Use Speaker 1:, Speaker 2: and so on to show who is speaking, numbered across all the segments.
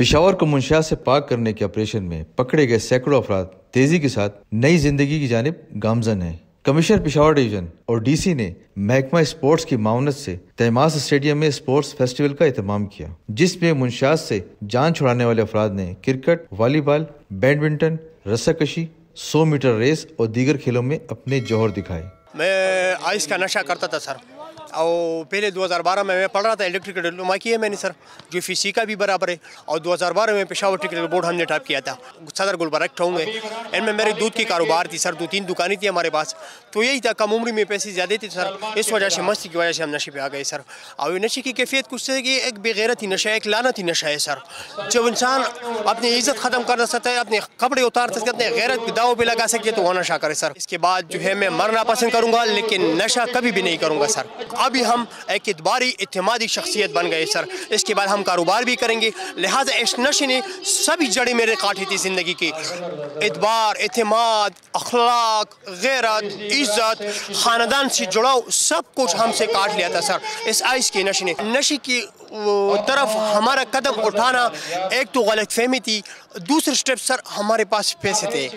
Speaker 1: پشاور کو منشیات سے پاک کرنے کے آپریشن میں پکڑے گئے سینکڑوں افراد تیزی کے ساتھ نئی زندگی کی جانب گامزن ہیں۔ کمشنر پشاور ڈویژن اور ڈی سی نے محکمہ اسپورٹس کی معاونت سے تہماس اسٹیڈیم میں اسپورٹس فیسٹیول کا اہتمام کیا، جس میں منشیات سے جان چھڑانے والے افراد نے کرکٹ، والی بال، بیڈمنٹن، رسہ کشی، 100 میٹر ریس اور دیگر کھیلوں میں اپنے جوہر دکھائے۔
Speaker 2: میں آئس کا نشہ کرتا تھا سر، اور پہلے 2012 میں پڑھ رہا تھا، الیکٹریکل ڈپلوما کی ہے میں نے سر، جو فیسی کا بھی برابر ہے، اور 2012 میں پشاور ٹیکنیکل بورڈ ہم نے ٹاپ کیا تھا، صدر گلبرگ ٹاؤن میں۔ ان میں میرے دودھ کی کاروبار تھی سر، 2-3 دکانیں تھی ہمارے پاس، تو یہی تھا، کم عمری میں پیسے زیادہ تھے سر، اس وجہ سے مستی کی وجہ سے ہم نشے پہ آ گئے سر۔ اور نشے کی کیفیت کچھ ہے کہ ایک بے غیرتی نشہ ہے، ایک لعنتی نشہ ہے سر۔ جب انسان اپنی عزت ختم کر سکتا ہے، اپنے کپڑے اتار سکتا ہے، اپنے غیرت پہ داؤ پہ لگا سکتے تو وہ نشہ کرے سر۔ اس کے بعد جو ہے میں مرنا پسند کروں گا، لیکن نشہ کبھی بھی نہیں کروں گا سر۔ ابھی ہم ایک اعتباری اعتمادی شخصیت بن گئے سر، اس کے بعد ہم کاروبار بھی کریں گے، لہٰذا اس نشے نے سبھی جڑیں میرے کاٹی تھی زندگی کی، اعتبار، اعتماد، اخلاق، غیرت، عزت، خاندان سے جڑاؤ، سب کچھ ہم سے کاٹ لیا تھا سر اس آئس کے نشے نے۔ نشے کی طرف ہمارا قدم اٹھانا ایک تو غلط فہمی تھی، دوسرے سٹیپ سر ہمارے پاس پیسے تھے،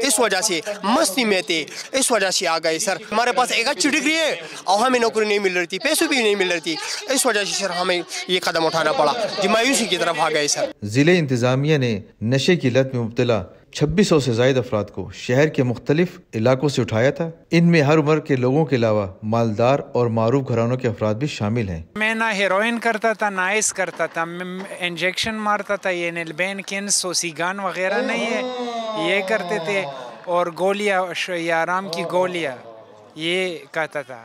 Speaker 2: اس وجہ سے مستی میں تھے، اس وجہ سے آ گئے سر۔ ہمارے پاس ایک اچھی ڈگری ہے اور ہمیں نوکری نہیں مل رہی تھی، پیسے بھی نہیں مل رہی تھی، اس وجہ سے سر ہمیں یہ قدم اٹھانا پڑا، جی مایوسی کی طرف آ گئے سر۔
Speaker 1: ضلع انتظامیہ نے نشے کی لت میں مبتلا 2600 سے زائد افراد کو شہر کے مختلف علاقوں سے اٹھایا تھا۔ ان میں ہر عمر کے لوگوں کے علاوہ مالدار اور معروف گھرانوں کے افراد بھی شامل ہیں۔
Speaker 3: میں نہ ہیروئن کرتا تھا، نہ آئس کرتا تھا، انجیکشن مارتا تھا، یہ نیلبین کن سوسیگان وغیرہ نہیں ہے، یہ کرتے تھے، اور گولیاں، آرام کی گولیاں یہ کہتا تھا۔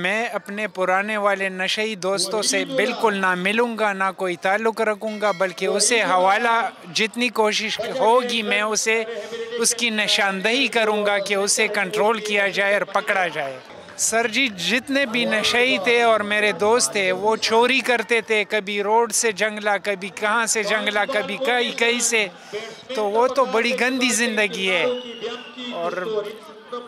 Speaker 3: میں اپنے پرانے والے نشئی دوستوں سے بالکل نہ ملوں گا، نہ کوئی تعلق رکھوں گا، بلکہ اسے حوالہ جتنی کوشش ہوگی میں اسے اس کی نشاندہی کروں گا کہ اسے کنٹرول کیا جائے اور پکڑا جائے۔ سر جی جتنے بھی نشئی تھے اور میرے دوست تھے وہ چوری کرتے تھے، کبھی روڈ سے جنگلا، کبھی کہاں سے جنگلا، کبھی کہیں سے، تو وہ تو بڑی گندی زندگی ہے اور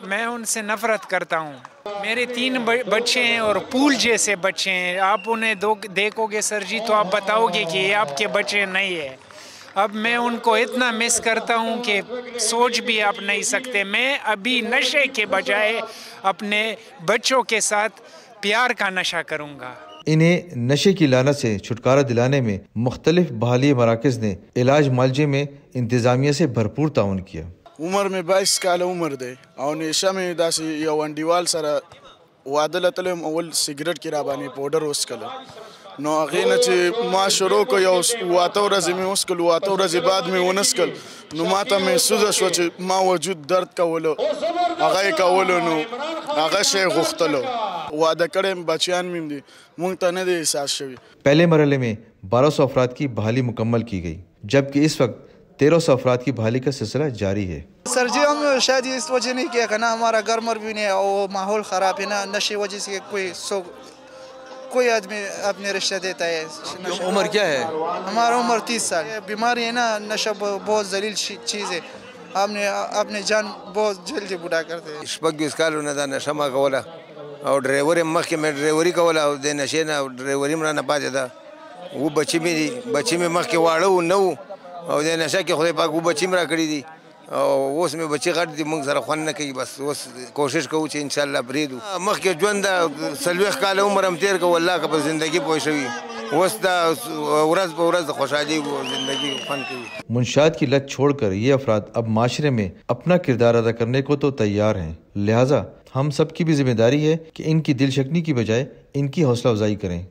Speaker 3: میں ان سے نفرت کرتا ہوں۔ میرے 3 بچے ہیں اور پھول جیسے بچے ہیں، آپ انہیں دیکھو گے سر جی تو آپ بتاؤ گے کہ یہ آپ کے بچے نہیں ہیں۔ اب میں ان کو اتنا مس کرتا ہوں کہ سوچ بھی آپ نہیں سکتے۔ میں ابھی نشے کے بجائے اپنے بچوں کے ساتھ پیار کا نشہ کروں گا۔
Speaker 1: انہیں نشے کی لعنت سے چھٹکارا دلانے میں مختلف بحالی مراکز نے علاج معالجے میں انتظامیہ سے بھرپور تعاون کیا۔
Speaker 4: عمر میں 22 کال عمر دی او نشه مې داسې یو انډیوال سره واده له تلم، اول سګرټ کې را باندې پاوډر وڅکلو، نو هغې نه چې ما شروع کړ، یو 8 ورځې مې وڅکل، 8 ورځې بعد مې ونه څکل، نو ما ته محسوسه شوه چې ما وجود درد کولو، هغه یې کولو، نو هغه شی غوښتلو، واده کړی بچیان مې دي، مونږ ته نه دی احساس شوی۔
Speaker 1: پہلے مرحلے میں 1200 افراد کی بحالی مکمل کی گئی، جبکہ اس وقت 1300 افراد کی بحالی کا سلسلہ جاری ہے۔
Speaker 5: سر جی ہم شاید اس وجہ نہیں کیا کہ نا ہمارا گھر مر بھی نہیں ہے اور ماحول خراب ہے، نا نشے وجہ سے کوئی آدمی اپنے رشتہ دیتا ہے۔
Speaker 1: عمر کیا ہے؟
Speaker 5: ہمارا عمر 30 سال ہے۔ بیماری ہے نا، نشہ بہت ذلیل چیز ہے، ہم نے اپنے جان بہت جلدی بوڑھا کرتے ہیں۔
Speaker 6: شپږ کالونه دا نشه ما کوله او ډرایور یې مخکې مې ډرایوري کوله او د نشې نه ډرایوري م رانه پاتې ده، و بچي مې مخکې واړه نه وو او د نشه کې خدای پاک و بچي م را کړي دي او اوس مې بچي غټ دي، موږ سره خوند نه کوي، بس اوس کوشش کوو چې انشاءالله پرېږدو۔ مخکې ژوند دا 40 کاله عمر هم تېر کوو، الله که په زندګي پوه شوي، اوس دا ورځ په ورځ د خوشحالي زندگی خوند کوي۔
Speaker 1: منشیات کی لت چھوڑ کر یہ افراد اب معاشرے میں اپنا کردار ادا کرنے کو تو تیار ہیں، لہٰذا ہم سب کی بھی ذمہ داری ہے کہ ان کی دل شکنی کی بجائے ان کی حوصلہ افزائی کریں۔